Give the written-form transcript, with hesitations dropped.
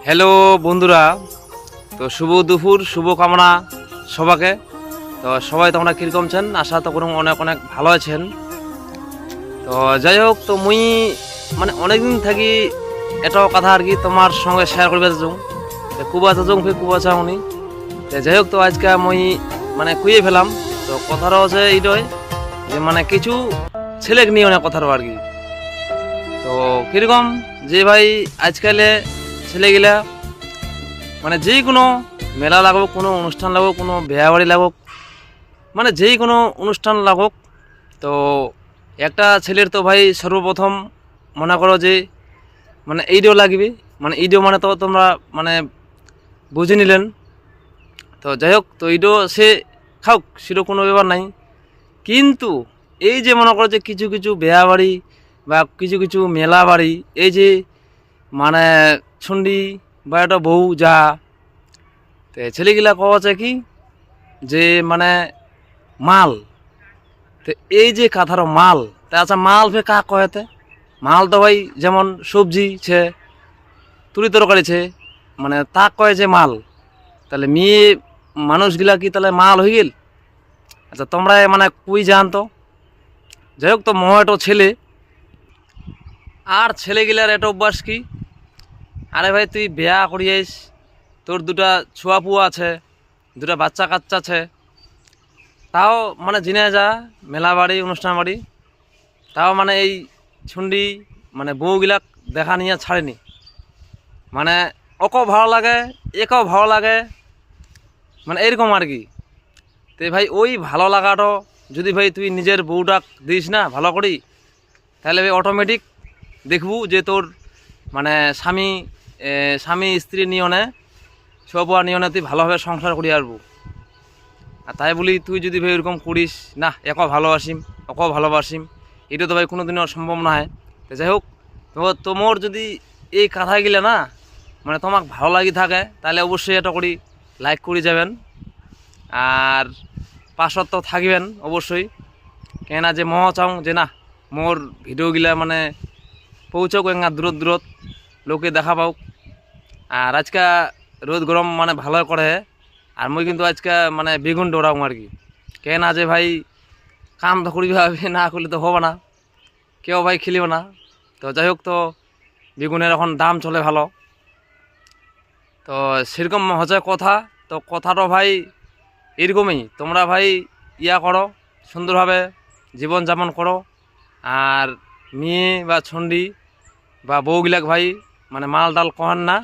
Hello বন্ধুরা, তো শুভ দুপুর, শুভ কামনা সবাকে। তো সবাই তোমরা কীরকম আছেন? আশা তো করুন অনেক অনেক ভালো আছেন। তো যাই হোক, তো মুই মানে অনেকদিন থাকি এটাও কথা আর কি তোমার সঙ্গে শেয়ার করবে যাচ্ছ কুবা চাচুং ফে কুবা চাউনি। তো যাই হোক, তো আজকে মুই মানে কুইয়ে ফেলাম। তো কথাটা হচ্ছে এইটাই যে মানে কিছু ছেলেকে নিয়ে অনেক কথারও আর কি। তো কীরকম যে ভাই আজকালে ছেলেগুলা মানে যেই কোনো মেলা লাগুক, কোনো অনুষ্ঠান লাগুক, কোনো বিয়া বাড়ি লাগুক, মানে যেই কোনো অনুষ্ঠান লাগুক, তো একটা ছেলের তো ভাই সর্বপ্রথম মনে করো যে মানে এইডিও লাগবে। মানে এইডিও মানে তো তোমরা মানে বুঝে নিলেন। তো যাই হোক, তো এইডিও সে খাওক, সেটা কোনো ব্যাপার নাই। কিন্তু এই যে মনে করো যে কিছু কিছু বিয়া বাড়ি বা কিছু কিছু মেলা বাড়ি, এই যে মানে ছুন্ডি বা একটা বউ যা, তো ছেলেগুলা কওয়াছে কি যে মানে মাল। তো এই যে কাথার মাল, তা আচ্ছা মাল ফে কাক কয়েতে? মাল তো ভাই যেমন সবজি ছে, তুরি তরকারি ছে, মানে তাক কয়ে যে মাল। তাহলে মেয়ে মানুষগুলা কি তাহলে মাল হয়ে গেল? আচ্ছা তোমরা মানে কুই জানতো। যাই হোক, তো মহাটো ছেলে আর ছেলেগুলার এটা অভ্যাস কি, আরে ভাই তুই বিয়া করিয়েস, তোর দুটা ছুয়া পুয়া আছে, দুটা বাচ্চা কাচ্চা আছে, তাও মানে জিনে যা মেলা বাড়ি অনুষ্ঠান বাড়ি, তাও মানে এই ছুন্ডি মানে বউগিলাক দেখা নিয়ে ছাড়েনি। মানে ওকেও ভালো লাগে, একেও ভালো লাগে, মানে এরকম আর কি। তো ভাই ওই ভালো লাগাটো যদি ভাই তুই নিজের বউটাক দিস না ভালো করি, তাহলে ভাই অটোমেটিক দেখবু যে তোর মানে স্বামী স্ত্রী নিয়নে, সবুয়া নিয়নে তুই ভালোভাবে সংসার করি আসবো। আর তাই বলি তুই যদি ভাই এরকম করিস না, একেও ভালোবাসিম ওকেও ভালোবাসিম, এটা তো ভাই কোনোদিনও সম্ভব না হয়। তো যাই হোক, তো তোমার যদি এই কথাগুলো না মানে তোমাকে ভালো লাগি থাকে, তাহলে অবশ্যই এটা করি লাইক করে যাবেন। আর পাশত তো থাকবেন অবশ্যই, কেনা যে মহ চাও যে না মোর ভিডিওগুলা মানে পৌঁছক এঙ্গা দূরত দূরত লোকে দেখা পাওক। আর আজকে রোদ গরম মানে ভালো করে, আর মুই কিন্তু আজকে মানে বেগুন ডোরাও আর কি। কেনা যে ভাই কাম তো করিবে না করলে তো হবে না, কেউ ভাই খেলিও না। তো যাই হোক, তো বেগুনের এখন দাম চলে ভালো। তো সেরকম হচ্ছে কথা। তো কথাটা ভাই এরকমই, তোমরা ভাই ইয়া করো, সুন্দরভাবে জীবনযাপন করো। আর মেয়ে বা ছন্ডি বা বউগিলাক ভাই মানে মাল ডাল কহান না,